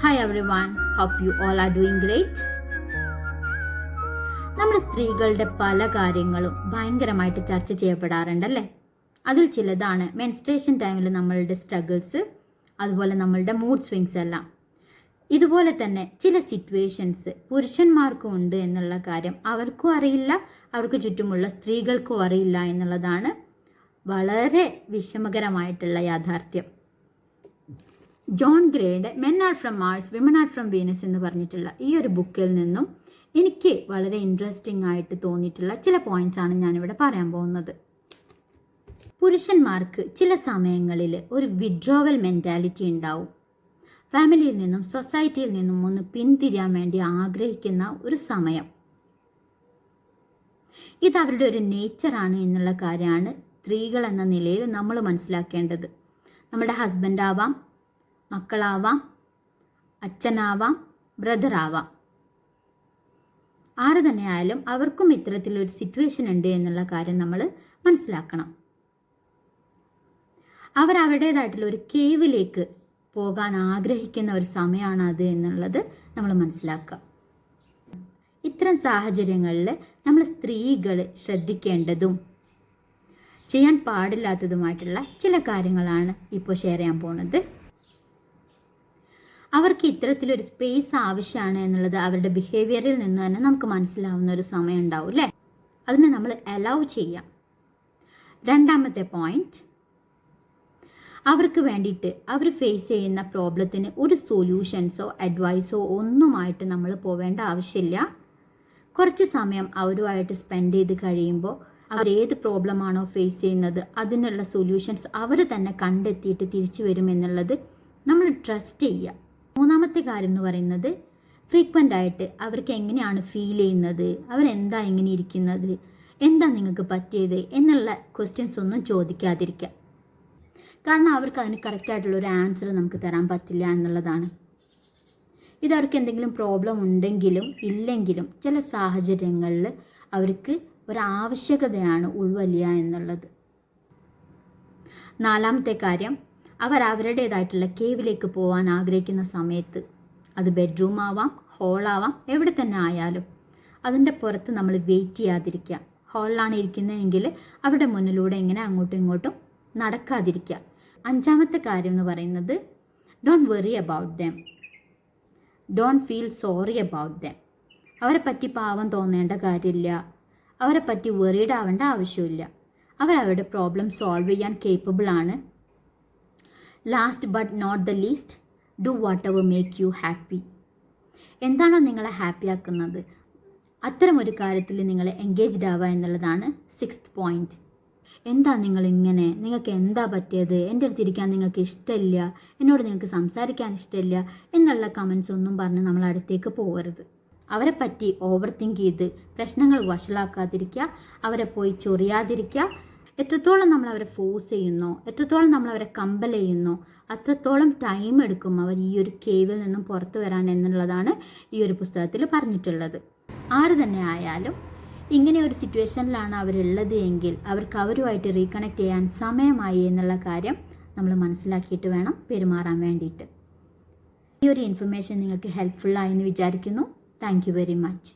Hi everyone, hope you all are doing great. നമ്മുടെ സ്ത്രീകളുടെ പല കാര്യങ്ങളും ഭയങ്കരമായിട്ട് ചർച്ച ചെയ്യപ്പെടാറുണ്ടല്ലേ. അതിൽ ചിലതാണ് മെൻസ്ട്രേഷൻ ടൈമിൽ നമ്മളുടെ സ്ട്രഗിൾസ്, അതുപോലെ നമ്മളുടെ മൂഡ് സ്വിങ്സ് എല്ലാം. ഇതുപോലെ തന്നെ ചില സിറ്റുവേഷൻസ് പുരുഷന്മാർക്കും ഉണ്ട് എന്നുള്ള കാര്യം അവർക്കും അറിയില്ല, അവർക്ക് ചുറ്റുമുള്ള സ്ത്രീകൾക്കും അറിയില്ല എന്നുള്ളതാണ് വളരെ വിഷമകരമായിട്ടുള്ള യാഥാർത്ഥ്യം. ജോൺ ഗ്രേയുടെ men are from Mars women are from Venus എന്ന് പറഞ്ഞിട്ടുള്ള ഈ ഒരു ബുക്കിൽ നിന്നും എനിക്ക് വളരെ ഇൻട്രസ്റ്റിംഗ് ആയിട്ട് തോന്നിയിട്ടുള്ള ചില പോയിന്റ്സ് ആണ് ഞാനിവിടെ പറയാൻ പോകുന്നത്. പുരുഷന്മാർക്ക് ചില സമയങ്ങളിൽ ഒരു വിഡ്രോവൽ മെൻറ്റാലിറ്റി ഉണ്ടാവും. ഫാമിലിയിൽ നിന്നും സൊസൈറ്റിയിൽ നിന്നും ഒന്ന് പിന്തിരിയാൻ വേണ്ടി ആഗ്രഹിക്കുന്ന ഒരു സമയം. ഇത് അവരുടെ ഒരു നേച്ചറാണ് എന്നുള്ള കാര്യമാണ് സ്ത്രീകൾ എന്ന നിലയിൽ നമ്മൾ മനസ്സിലാക്കേണ്ടത്. നമ്മുടെ ഹസ്ബൻഡ് ആവാം, മക്കളാവാം, അച്ഛനാവാം, ബ്രദറാവാം, ആര് തന്നെ ആയാലും അവർക്കും ഇത്തരത്തിലൊരു സിറ്റുവേഷൻ ഉണ്ട് എന്നുള്ള കാര്യം നമ്മൾ മനസ്സിലാക്കണം. അവർ അവരുടേതായിട്ടുള്ള ഒരു കേവിലേക്ക് പോകാൻ ആഗ്രഹിക്കുന്ന ഒരു സമയമാണ് അത് എന്നുള്ളത് നമ്മൾ മനസ്സിലാക്കുക. ഇത്തരം സാഹചര്യങ്ങളിൽ നമ്മൾ സ്ത്രീകൾ ശ്രദ്ധിക്കേണ്ടതും ചെയ്യാൻ പാടില്ലാത്തതുമായിട്ടുള്ള ചില കാര്യങ്ങളാണ് ഇപ്പോൾ ഷെയർ ചെയ്യാൻ പോകുന്നത്. അവർക്ക് ഇത്തരത്തിലൊരു സ്പേസ് ആവശ്യമാണ് എന്നുള്ളത് അവരുടെ ബിഹേവിയറിൽ നിന്ന് തന്നെ നമുക്ക് മനസ്സിലാവുന്ന ഒരു സമയം ഉണ്ടാവും അല്ലേ. അതിനെ നമ്മൾ അലൗ ചെയ്യാം. രണ്ടാമത്തെ പോയിന്റ്, അവർക്ക് വേണ്ടിയിട്ട് അവർ ഫേസ് ചെയ്യുന്ന പ്രോബ്ലത്തിന് ഒരു സൊല്യൂഷൻസോ അഡ്വൈസോ ഒന്നുമായിട്ട് നമ്മൾ പോവേണ്ട ആവശ്യമില്ല. കുറച്ച് സമയം അവരുമായിട്ട് സ്പെൻഡ് ചെയ്ത് കഴിയുമ്പോൾ അവർ ഏത് പ്രോബ്ലമാണോ ഫേസ് ചെയ്യുന്നത് അതിനുള്ള സൊല്യൂഷൻസ് അവർ തന്നെ കണ്ടെത്തിയിട്ട് തിരിച്ചു വരും എന്നുള്ളത് നമ്മൾ ട്രസ്റ്റ് ചെയ്യുക. മൂന്നാമത്തെ കാര്യം എന്ന് പറയുന്നത്, ഫ്രീക്വൻ്റ് ആയിട്ട് അവർക്ക് എങ്ങനെയാണ് ഫീൽ ചെയ്യുന്നത്, അവരെന്താ എങ്ങനെ ഇരിക്കുന്നത്, എന്താ നിങ്ങൾക്ക് പറ്റിയത് എന്നുള്ള ക്വസ്റ്റ്യൻസ് ഒന്നും ചോദിക്കാതിരിക്കുക. കാരണം അവർക്ക് അതിന് കറക്റ്റായിട്ടുള്ളൊരു ആൻസർ നമുക്ക് തരാൻ പറ്റില്ല എന്നുള്ളതാണ്. ഇത് അവർക്ക് എന്തെങ്കിലും പ്രോബ്ലം ഉണ്ടെങ്കിലും ഇല്ലെങ്കിലും ചില സാഹചര്യങ്ങളിൽ അവർക്ക് ഒരാവശ്യകതയാണ് ഉൾവലിയ എന്നുള്ളത്. നാലാമത്തെ കാര്യം, അവർ അവരുടേതായിട്ടുള്ള കേവിലേക്ക് പോകാൻ ആഗ്രഹിക്കുന്ന സമയത്ത് അത് ബെഡ്റൂം ആവാം, ഹോളാവാം, എവിടെ തന്നെ ആയാലും അതിൻ്റെ പുറത്ത് നമ്മൾ വെയിറ്റ് ചെയ്യാതിരിക്കുക. ഹോളിലാണ് ഇരിക്കുന്നതെങ്കിൽ അവരുടെ മുന്നിലൂടെ ഇങ്ങനെ അങ്ങോട്ടും ഇങ്ങോട്ടും നടക്കാതിരിക്കുക. അഞ്ചാമത്തെ കാര്യം എന്ന് പറയുന്നത്, don't worry about them, don't feel sorry about them. അവരെ പറ്റി പാവം തോന്നേണ്ട കാര്യമില്ല, അവരെ പറ്റി വെറീഡ് ആവേണ്ട ആവശ്യമില്ല. അവരവരുടെ പ്രോബ്ലം സോൾവ് ചെയ്യാൻ കേപ്പബിൾ ആണ്. Last but not the least, do whatever make you happy. എന്താണോ നിങ്ങളെ ഹാപ്പി ആക്കുന്നത് അത്തരമൊരു കാര്യത്തിൽ നിങ്ങൾ എൻഗേജ്ഡ് ആവുക എന്നുള്ളതാണ് സിക്സ്ത് പോയിന്റ്. എന്താ നിങ്ങളിങ്ങനെ, നിങ്ങൾക്ക് എന്താ പറ്റിയത്, എൻ്റെ അടുത്ത് ഇരിക്കാൻ നിങ്ങൾക്ക് ഇഷ്ടമില്ല, എന്നോട് നിങ്ങൾക്ക് സംസാരിക്കാൻ ഇഷ്ടമില്ല എന്നുള്ള കമൻസ് ഒന്നും പറഞ്ഞ് നമ്മൾ അടുത്തേക്ക് പോകരുത്. അവരെ പറ്റി ഓവർ തിങ്ക് ചെയ്ത് പ്രശ്നങ്ങൾ വഷളാക്കാതിരിക്കുക, അവരെ പോയി ചൊറിയാതിരിക്കുക. എത്രത്തോളം നമ്മൾ അവരെ ഫോഴ്സ് ചെയ്യുന്നോ, എത്രത്തോളം നമ്മൾ അവരെ കമ്പൽ ചെയ്യുന്നോ അത്രത്തോളം ടൈം എടുക്കും അവർ ഈ ഒരു കേവിൽ നിന്നും പുറത്തു വരാൻ എന്നുള്ളതാണ് ഈ ഒരു പുസ്തകത്തിൽ പറഞ്ഞിട്ടുള്ളത്. ആര് തന്നെ ആയാലും ഇങ്ങനെ ഒരു സിറ്റുവേഷനിലാണ് അവരുള്ളത് എങ്കിൽ അവർക്ക് അവരുമായിട്ട് റീകണക്ട് ചെയ്യാൻ സമയമായി എന്നുള്ള കാര്യം നമ്മൾ മനസ്സിലാക്കിയിട്ട് വേണം പെരുമാറാൻ വേണ്ടിയിട്ട്. ഈ ഒരു ഇൻഫർമേഷൻ നിങ്ങൾക്ക് ഹെൽപ്ഫുള്ളായി എന്ന് വിചാരിക്കുന്നു. Thank you very much.